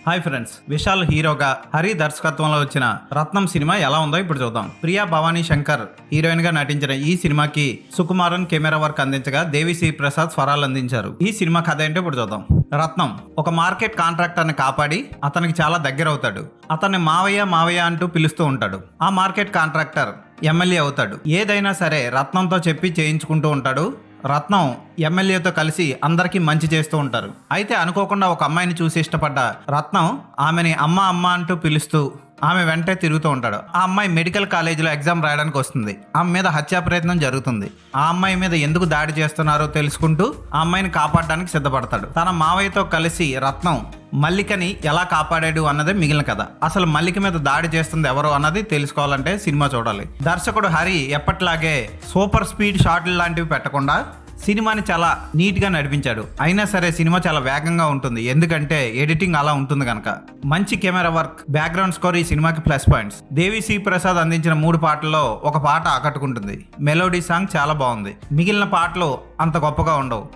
Hi friends, Vishal హీరోగా హరి దర్శకత్వంలో వచ్చిన రత్నం సినిమా ఎలా ఉందో ఇప్పుడు చూద్దాం. ప్రియా భవానీ శంకర్ హీరోయిన్ గా నటించిన ఈ సినిమాకి సుకుమారన్ కెమెరా వర్క్ అందించగా దేవిశ్రీ ప్రసాద్ స్వరాలు అందించారు. ఈ సినిమా కథ ఏంటో ఇప్పుడు చూద్దాం. రత్నం ఒక మార్కెట్ కాంట్రాక్టర్ ని కాపాడి అతనికి చాలా దగ్గర అవుతాడు. అతన్ని మావయ్య మావయ్య అంటూ పిలుస్తూ ఉంటాడు. ఆ మార్కెట్ కాంట్రాక్టర్ ఎమ్మెల్యే అవుతాడు. ఏదైనా సరే రత్నంతో చెప్పి చేయించుకుంటూ ఉంటాడు. రత్నం ఎమ్మెల్యేతో కలిసి అందరికీ మంచి చేస్తూ ఉంటారు. అయితే అనుకోకుండా ఒక అమ్మాయిని చూసి ఇష్టపడ్డ రత్నం ఆమెని అమ్మ అమ్మ అంటూ పిలుస్తూ ఆమె వెంటే తిరుగుతూ ఉంటాడు. ఆ అమ్మాయి మెడికల్ కాలేజీలో ఎగ్జామ్ రాయడానికి వస్తుంది. ఆమె మీద హత్యా ప్రయత్నం జరుగుతుంది. ఆ అమ్మాయి మీద ఎందుకు దాడి చేస్తున్నారో తెలుసుకుంటూ ఆ అమ్మాయిని కాపాడడానికి సిద్ధపడతాడు. తన మావయ్యతో కలిసి రత్నం మల్లికని ఎలా కాపాడాడు అన్నదే మిగిలిన కథ. అసలు మల్లిక మీద దాడి చేస్తుంది ఎవరు అన్నది తెలుసుకోవాలంటే సినిమా చూడాలి. దర్శకుడు హరి ఎప్పట్లాగే సూపర్ స్పీడ్ షాట్లు లాంటివి పెట్టకుండా సినిమాని చాలా నీట్గా నడిపించాడు. అయినా సరే సినిమా చాలా వేగంగా ఉంటుంది, ఎందుకంటే ఎడిటింగ్ అలా ఉంటుంది కనుక. మంచి కెమెరా వర్క్, బ్యాక్గ్రౌండ్ స్కోర్ ఈ సినిమాకి ప్లస్ పాయింట్స్. దేవిశ్రీ ప్రసాద్ అందించిన 3 పాటల్లో ఒక పాట ఆకట్టుకుంటుంది. మెలోడీ సాంగ్ చాలా బాగుంది. మిగిలిన పాటలు అంత గొప్పగా ఉండవు.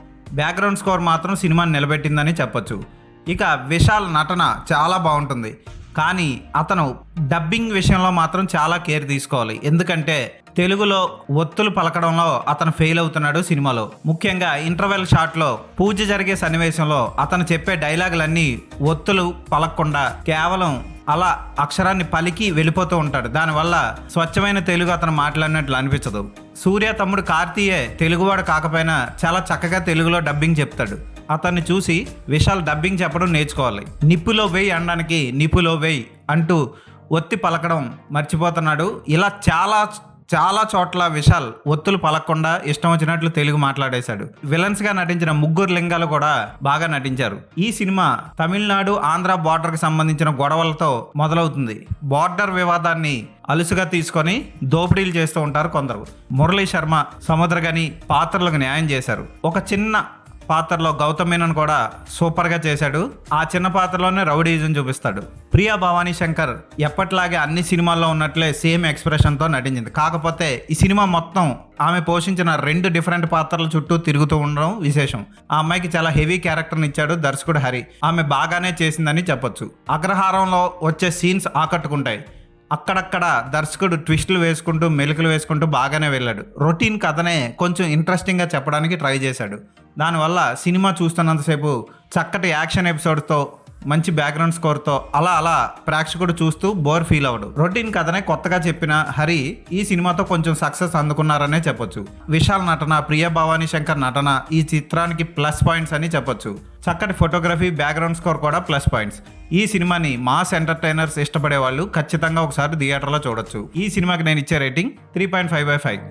బ్యాక్గ్రౌండ్ స్కోర్ మాత్రం సినిమాని నిలబెట్టిందని చెప్పొచ్చు. ఇక విశాల్ నటన చాలా బాగుంటుంది, కానీ అతను డబ్బింగ్ విషయంలో మాత్రం చాలా కేర్ తీసుకోవాలి. ఎందుకంటే తెలుగులో ఒత్తులు పలకడంలో అతను ఫెయిల్ అవుతున్నాడు సినిమాలో. ముఖ్యంగా ఇంటర్వెల్ షాట్లో పూజ జరిగే సన్నివేశంలో అతను చెప్పే డైలాగులన్నీ ఒత్తులు పలకకుండా కేవలం అలా అక్షరాన్ని పలికి వెళ్ళిపోతూ ఉంటాడు. దానివల్ల స్వచ్ఛమైన తెలుగు అతను మాట్లాడినట్లు అనిపించదు. సూర్య తమ్ముడు కార్తీయే తెలుగువాడు కాకపోయినా చాలా చక్కగా తెలుగులో డబ్బింగ్ చెప్తాడు. అతన్ని చూసి విశాల్ డబ్బింగ్ చెప్పడం నేర్చుకోవాలి. నిప్పులో వేయి అనడానికి నిప్పులో వేయి అంటూ ఒత్తి పలకడం మర్చిపోతున్నాడు. ఇలా చాలా చోట్ల విశాల్ ఒత్తులు పలకకుండా ఇష్టం వచ్చినట్లు తెలుగు మాట్లాడేశాడు. విలన్స్ గా నటించిన 3 లింగాలు కూడా బాగా నటించారు. ఈ సినిమా తమిళనాడు ఆంధ్ర బార్డర్ కి సంబంధించిన గొడవలతో మొదలవుతుంది. బార్డర్ వివాదాన్ని అలుసుగా తీసుకొని దోపిడీలు చేస్తూ ఉంటారు కొందరు. మురళీ శర్మ, సముద్రగని పాత్రలకు న్యాయం చేశారు. ఒక చిన్న పాత్రలో గౌతమ్ మీనన్ కూడా సూపర్గా చేశాడు. ఆ చిన్న పాత్రలోనే రౌడీజం చూపిస్తాడు. ప్రియా భవానీ శంకర్ ఎప్పట్లాగే అన్ని సినిమాల్లో ఉన్నట్లే సేమ్ ఎక్స్ప్రెషన్తో నటించింది. కాకపోతే ఈ సినిమా మొత్తం ఆమె పోషించిన 2 డిఫరెంట్ పాత్రల చుట్టూ తిరుగుతూ ఉండడం విశేషం. ఆ అమ్మాయికి చాలా హెవీ క్యారెక్టర్ని ఇచ్చాడు దర్శకుడు హరి. ఆమె బాగానే చేసిందని చెప్పొచ్చు. అగ్రహారంలో వచ్చే సీన్స్ ఆకట్టుకుంటాయి. అక్కడక్కడ దర్శకుడు ట్విస్టులు వేసుకుంటూ మెలికలు వేసుకుంటూ బాగానే వెళ్ళాడు. రొటీన్ కథనే కొంచెం ఇంట్రెస్టింగ్గా చెప్పడానికి ట్రై చేశాడు. దానివల్ల సినిమా చూస్తున్నంతసేపు చక్కటి యాక్షన్ ఎపిసోడ్తో మంచి బ్యాక్గ్రౌండ్ స్కోర్తో అలా ప్రేక్షకుడు చూస్తూ బోర్ ఫీల్ అవ్వడు. రొటీన్ కథనే కొత్తగా చెప్పిన హరి ఈ సినిమాతో కొంచెం సక్సెస్ అందుకున్నారనే చెప్పొచ్చు. విశాల్ నటన, ప్రియా భవానీ శంకర్ నటన ఈ చిత్రానికి ప్లస్ పాయింట్స్ అని చెప్పొచ్చు. చక్కటి ఫోటోగ్రఫీ, బ్యాక్గ్రౌండ్ స్కోర్ కూడా ప్లస్ పాయింట్స్. ఈ సినిమాని మాస్ ఎంటర్టైనర్స్ ఇష్టపడే వాళ్ళు ఖచ్చితంగా ఒకసారి థియేటర్లో చూడొచ్చు. ఈ సినిమాకి నేను ఇచ్చే రేటింగ్ 3.5/5.